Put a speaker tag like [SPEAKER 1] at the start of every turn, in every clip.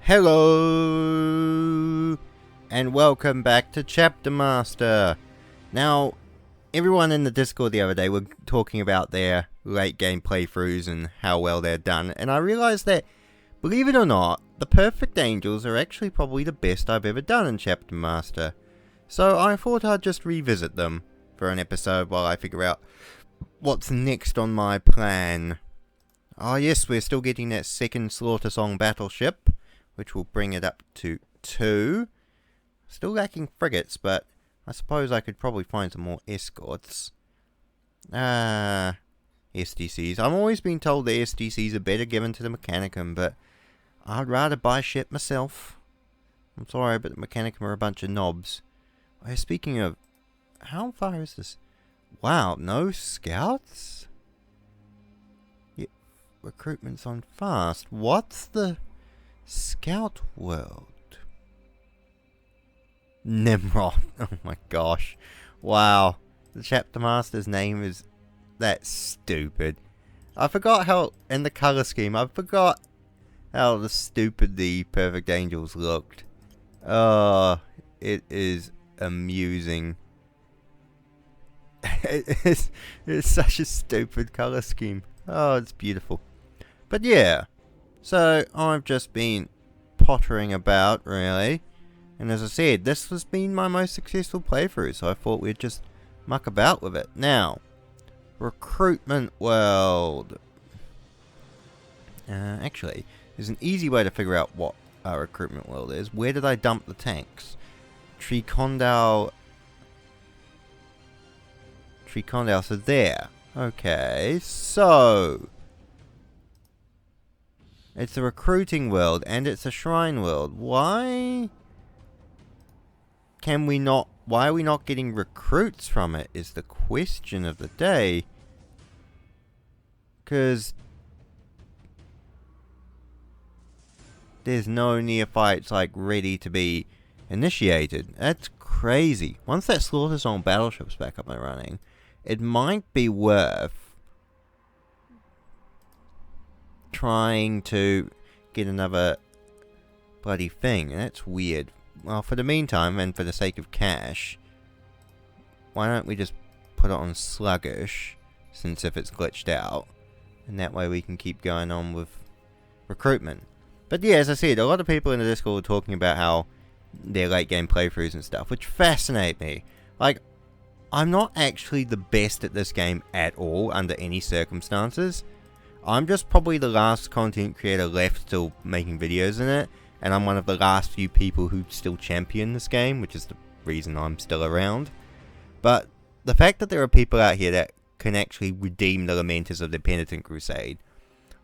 [SPEAKER 1] Hello, and welcome back to Chapter Master. Now, everyone in the Discord the other day were talking about their late game playthroughs and how well they're done, and I realized that, believe it or not, the Perfect Angels are actually probably the best I've ever done in Chapter Master. So I thought I'd just revisit them for an episode while I figure out what's next on my plan. Oh yes, we're still getting that second Slaughter Song battleship, which will bring it up to 2. Still lacking frigates, but I suppose I could probably find some more escorts. SDCs. I'm always being told the SDCs are better given to the Mechanicum, but I'd rather buy shit myself. I'm sorry, but the Mechanicum are a bunch of knobs. Speaking of, how far is this? Wow, no scouts? Yeah, recruitment's on fast. What's the Scout World? Nimrod. Oh my gosh. Wow. The Chapter Master's name is that stupid. I forgot how, in the colour scheme, I forgot how stupid the Perfect Angels looked. Oh, it is amusing. It's such a stupid colour scheme. Oh, it's beautiful. But yeah. So, I've just been pottering about, really. And as I said, this has been my most successful playthrough, so I thought we'd just muck about with it. Now, Recruitment World. Actually, there's an easy way to figure out what a Recruitment World is. Where did I dump the tanks? Tricondale, so there. Okay, so it's a recruiting world, and it's a shrine world. Why are we not getting recruits from it, is the question of the day. Because there's no neophytes, like, ready to be initiated. That's crazy. Once that Slaughter Song battleship's back up and running, it might be worth trying to get another bloody thing, and that's weird. Well, for the meantime, and for the sake of cash, why don't we just put it on sluggish, since if it's glitched out, and that way we can keep going on with recruitment. But yeah, as I said, a lot of people in the Discord were talking about how their late game playthroughs and stuff, which fascinate me. Like, I'm not actually the best at this game at all, under any circumstances. I'm just probably the last content creator left still making videos in it, and I'm one of the last few people who still champion this game, which is the reason I'm still around. But the fact that there are people out here that can actually redeem the Lamenters of the Penitent Crusade,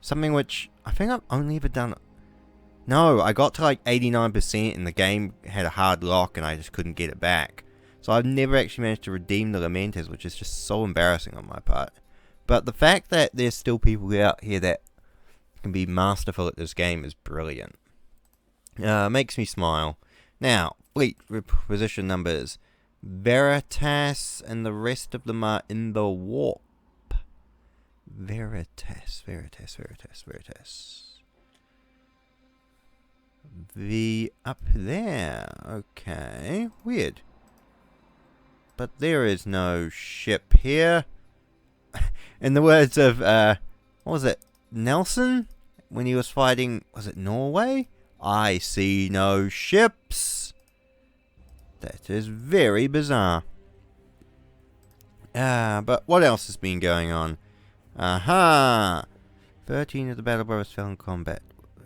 [SPEAKER 1] something which I think I've only ever done. No, I got to like 89% and the game had a hard lock and I just couldn't get it back. So I've never actually managed to redeem the Lamenters, which is just so embarrassing on my part. But the fact that there's still people out here that can be masterful at this game is brilliant. Makes me smile. Now, fleet reposition numbers. Veritas and the rest of them are in the warp. Veritas. V up there. Okay, weird. But there is no ship here. In the words of, what was it, Nelson? When he was fighting, was it Norway? I see no ships. That is very bizarre. But what else has been going on? Aha! 13 of the battle brothers fell in combat.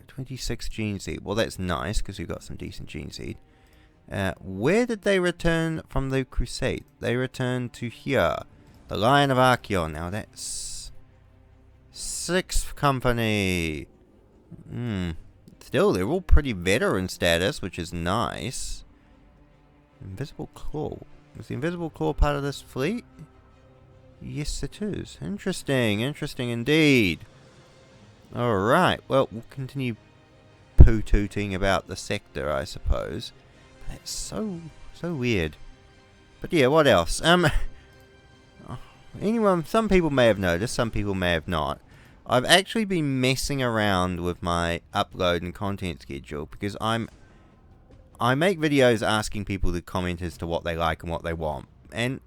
[SPEAKER 1] 26 gene seed. Well, that's nice, because we've got some decent gene seed. Where did they return from the crusade? They returned to here. The Lion of Archeon. Now that's 6th company. Still, they're all pretty veteran status, which is nice. Invisible Claw. Is the Invisible Claw part of this fleet? Yes, it is. Interesting indeed. Alright, well, we'll continue poo-tooting about the sector, I suppose. That's so weird. But yeah, what else? Some people may have noticed, some people may have not. I've actually been messing around with my upload and content schedule because I make videos asking people to comment as to what they like and what they want. And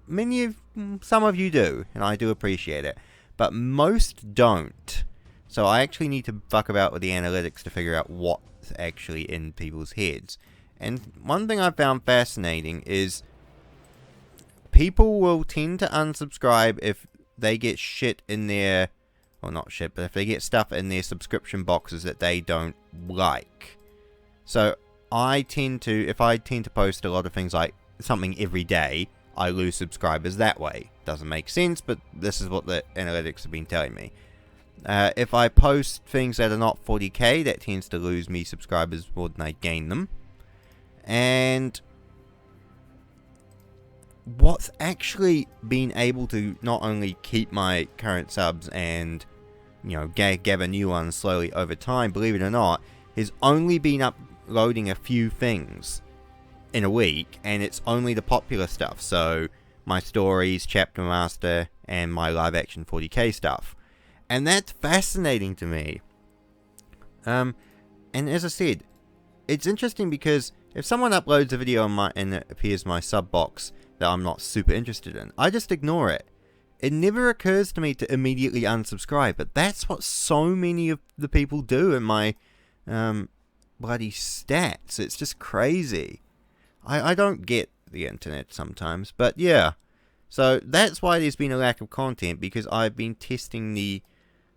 [SPEAKER 1] some of you do, and I do appreciate it. But most don't. So I actually need to fuck about with the analytics to figure out what's actually in people's heads. And one thing I found fascinating is people will tend to unsubscribe if they get shit in their... Well, not shit, but if they get stuff in their subscription boxes that they don't like. So if I tend to post a lot of things like something every day, I lose subscribers that way. Doesn't make sense, but this is what the analytics have been telling me. If I post things that are not 40k, that tends to lose me subscribers more than I gain them. And what's actually been able to not only keep my current subs and, you know, gather new ones slowly over time, believe it or not, has only been uploading a few things in a week, and it's only the popular stuff. So my stories, Chapter Master, and my live action 40k stuff. And that's fascinating to me. And as I said, it's interesting because if someone uploads a video and it appears in my sub box that I'm not super interested in, I just ignore it. It never occurs to me to immediately unsubscribe, but that's what so many of the people do in my bloody stats. It's just crazy. I don't get the internet sometimes, but yeah. So that's why there's been a lack of content, because I've been testing the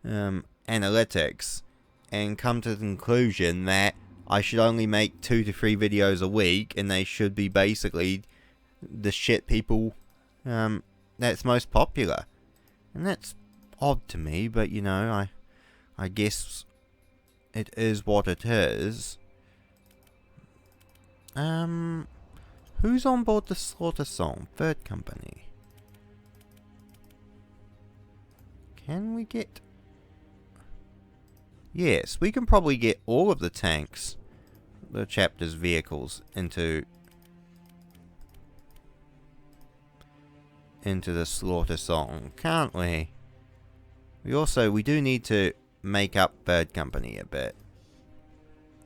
[SPEAKER 1] analytics and come to the conclusion that I should only make 2 to 3 videos a week, and they should be basically the shit people that's most popular. And that's odd to me, but you know, I guess it is what it is. Who's on board the Slaughter Song? Third company. Can we get... Yes, we can probably get all of the tanks, the chapter's vehicles, into the Slaughter Song, can't we? We do need to make up Third Company a bit.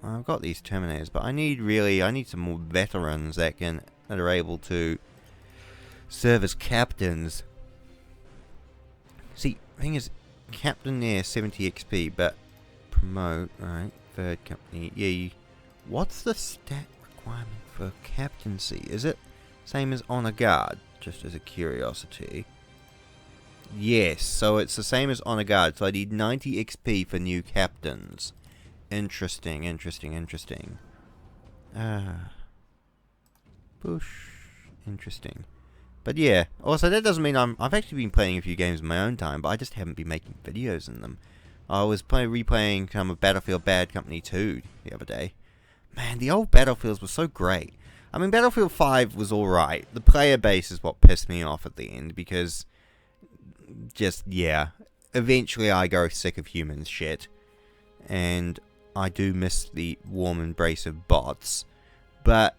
[SPEAKER 1] I've got these Terminators, but I need some more veterans that are able to serve as captains. See, the thing is, Captain there, 70 XP, but promote, right, Third Company, yeah, what's the stat requirement for captaincy? Is it same as Honor Guard, just as a curiosity? Yes, so it's the same as Honor Guard, so I need 90 XP for new captains. Interesting. Bush. Interesting. But yeah, also that doesn't mean I've actually been playing a few games in my own time, but I just haven't been making videos in them. I was replaying some of Battlefield Bad Company 2 the other day. Man, the old Battlefields were so great. I mean, Battlefield 5 was alright. The player base is what pissed me off at the end, because eventually I grow sick of humans shit. And I do miss the warm embrace of bots. But,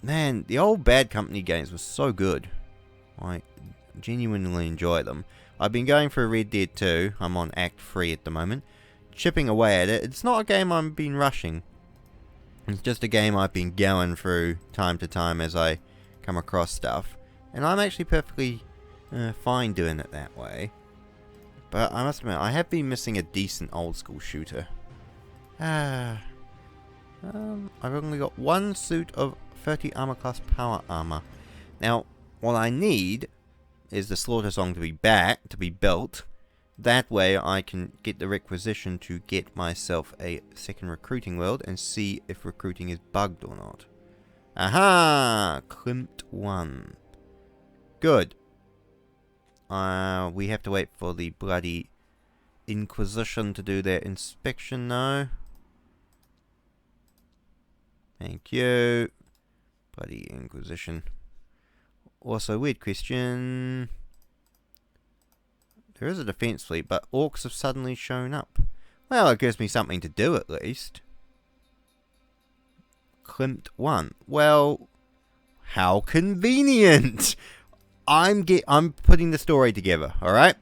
[SPEAKER 1] man, the old Bad Company games were so good. I genuinely enjoy them. I've been going through Red Dead 2. I'm on Act 3 at the moment. Chipping away at it. It's not a game I've been rushing. It's just a game I've been going through time to time as I come across stuff. And I'm actually perfectly fine doing it that way. But I must admit, I have been missing a decent old school shooter. I've only got one suit of 30 armor class power armor. Now, what I need is the Slaughter Song to be built. That way I can get the requisition to get myself a second recruiting world and see if recruiting is bugged or not. Aha! Klimt 1. Good. We have to wait for the bloody Inquisition to do their inspection though. Thank you. Bloody Inquisition. Also, weird question. There is a defense fleet, but orcs have suddenly shown up. Well, it gives me something to do at least. Klimt 1. Well, how convenient! I'm putting the story together, alright?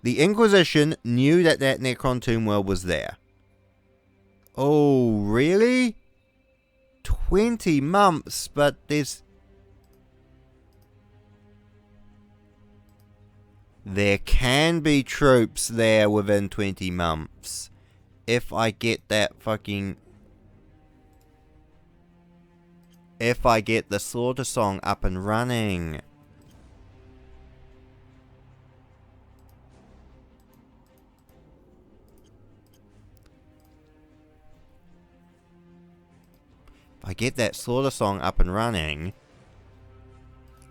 [SPEAKER 1] The Inquisition knew that Necron Tomb World was there. Oh, really? 20 months, but there's... There can be troops there within 20 months. If I get that fucking... If I get the Slaughter Song up and running. If I get that Slaughter Song up and running...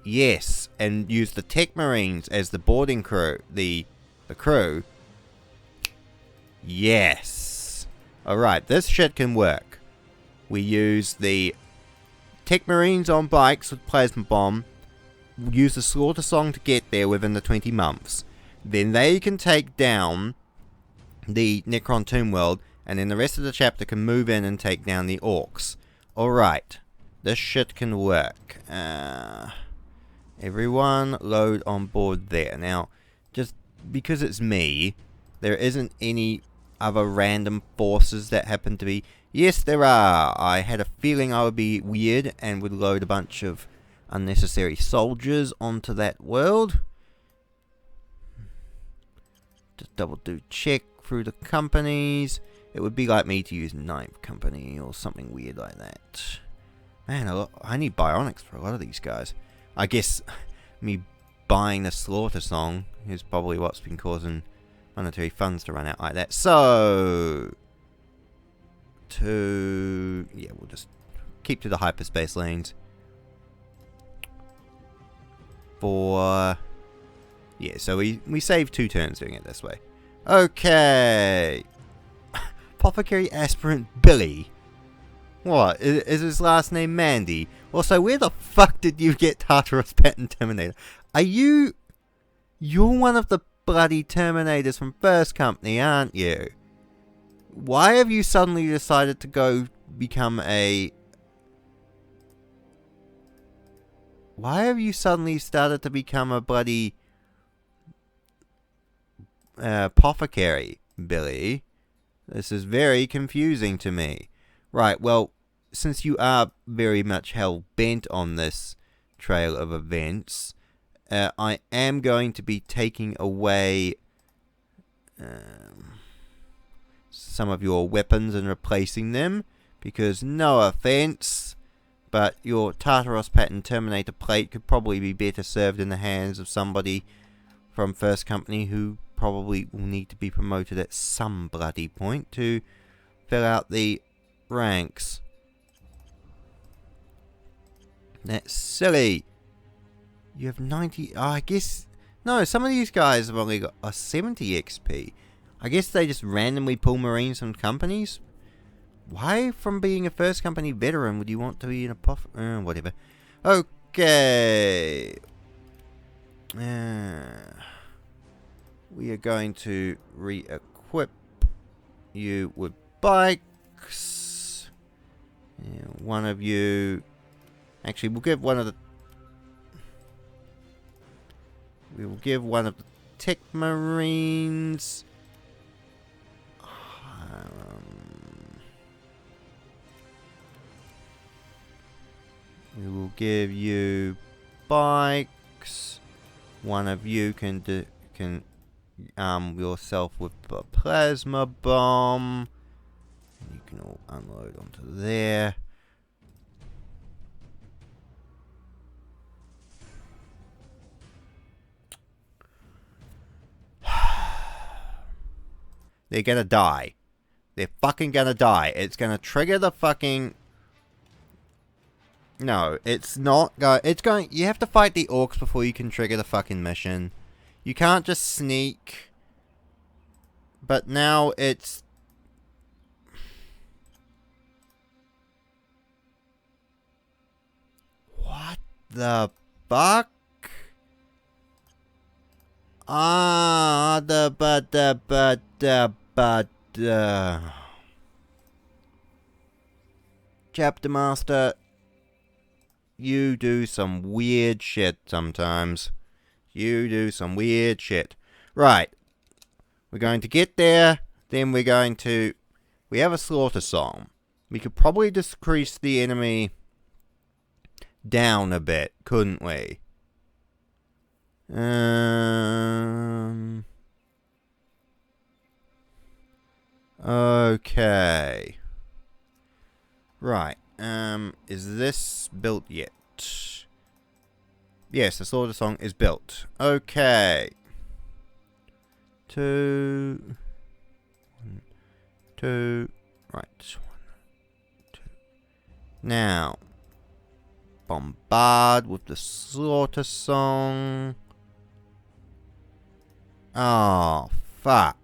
[SPEAKER 1] Yes, and use the Tech Marines as the boarding crew, the crew. Yes. Alright, this shit can work. We use the Tech Marines on bikes with Plasma Bomb. Use the Slaughter Song to get there within the 20 months. Then they can take down the Necron Tomb World, and then the rest of the chapter can move in and take down the Orcs. Alright, this shit can work. Everyone load on board there. Now, just because it's me, there isn't any other random forces that happen to be... Yes, there are. I had a feeling I would be weird and would load a bunch of unnecessary soldiers onto that world. Just double do check through the companies. It would be like me to use Ninth Company or something weird like that. Man, I need bionics for a lot of these guys. I guess me buying the Slaughter Song is probably what's been causing monetary funds to run out like that. So, yeah, we'll just keep to the hyperspace lanes. Yeah, so we save 2 turns doing it this way. Okay. Apothecary Aspirant Billy. What? Is his last name Mandy? Also, where the fuck did you get Tartarus Pattern Terminator? Are you... You're one of the bloody Terminators from First Company, aren't you? Why have you suddenly decided to go become a... Why have you suddenly started to become a bloody... apothecary, Billy? This is very confusing to me. Right, well, since you are very much hell-bent on this trail of events, I am going to be taking away some of your weapons and replacing them, because no offense, but your Tartaros Pattern Terminator plate could probably be better served in the hands of somebody from First Company who probably will need to be promoted at some bloody point to fill out the ranks. That's silly. You have 90... Oh, I guess... No, some of these guys have only got a 70 XP. I guess they just randomly pull Marines from companies. Why, from being a First Company veteran, would you want to be in a whatever. Okay. We are going to re-equip you with bikes. Yeah, one of you... Actually, we'll give one of the... We will give one of the Tech Marines... we will give you bikes. One of you can arm yourself with a plasma bomb. You can all unload onto there. They're gonna die. They're fucking gonna die. It's gonna trigger the fucking... No, it's not it's going... You have to fight the orcs before you can trigger the fucking mission. You can't just sneak. But now it's... What the fuck? Chapter Master, you do some weird shit sometimes. You do some weird shit. Right. We're going to get there, then we're going to... We have a slaughter song. We could probably decrease the enemy down a bit, couldn't we? Okay. Right. Is this built yet? Yes, the slaughter song is built. Okay. 2. 1, 2. Right. 1, 2. Now, bombard with the slaughter song. Oh, fuck.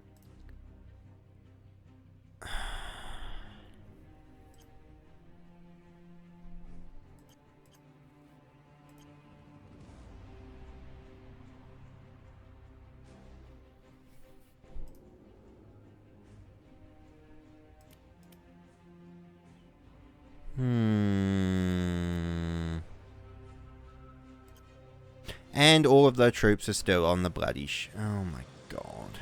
[SPEAKER 1] And all of the troops are still on the bloody oh my god.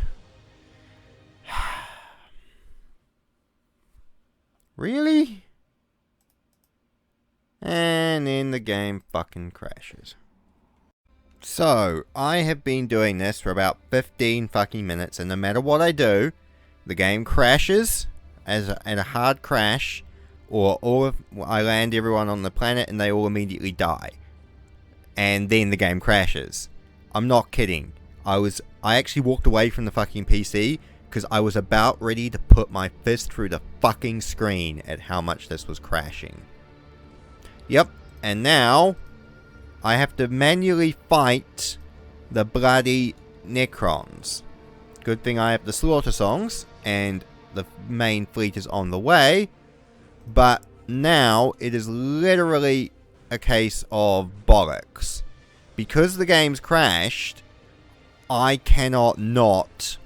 [SPEAKER 1] Really? And then the game fucking crashes. So, I have been doing this for about 15 fucking minutes, and no matter what I do, the game crashes at a hard crash, or I land everyone on the planet and they all immediately die. And then the game crashes. I'm not kidding. I actually walked away from the fucking PC because I was about ready to put my fist through the fucking screen at how much this was crashing. Yep, and now I have to manually fight the bloody Necrons. Good thing I have the slaughter songs and the main fleet is on the way. But now it is literally a case of bollocks. Because the game's crashed, I cannot not...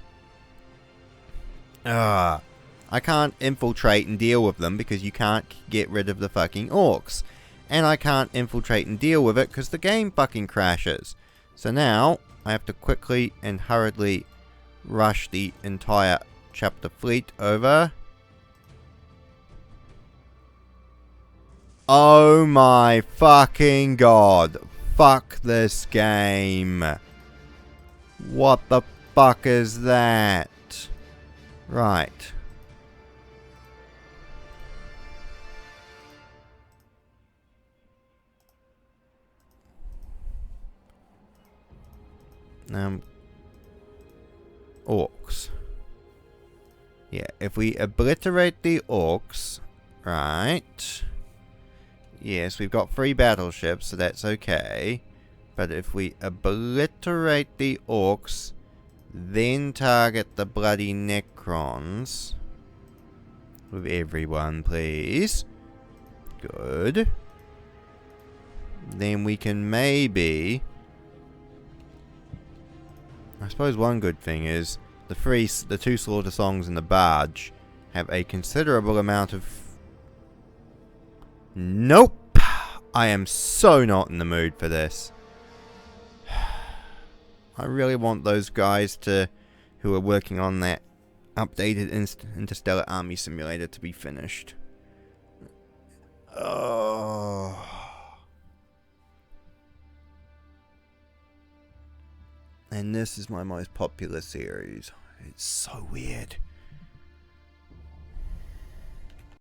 [SPEAKER 1] I can't infiltrate and deal with them because you can't get rid of the fucking orcs. And I can't infiltrate and deal with it because the game fucking crashes. So now, I have to quickly and hurriedly rush the entire chapter fleet over. Oh my fucking god. Fuck this game. What the fuck is that? Right. Orcs. Yeah, if we obliterate the orcs, right. Yes, we've got 3 battleships, so that's okay. But if we obliterate the orcs, then target the bloody Necrons. With everyone, please. Good. Then we can maybe... I suppose one good thing is the 2 slaughter songs and the barge have a considerable amount of... Nope! I am so not in the mood for this. I really want those guys who are working on that updated Interstellar Army Simulator to be finished. Oh. And this is my most popular series. It's so weird.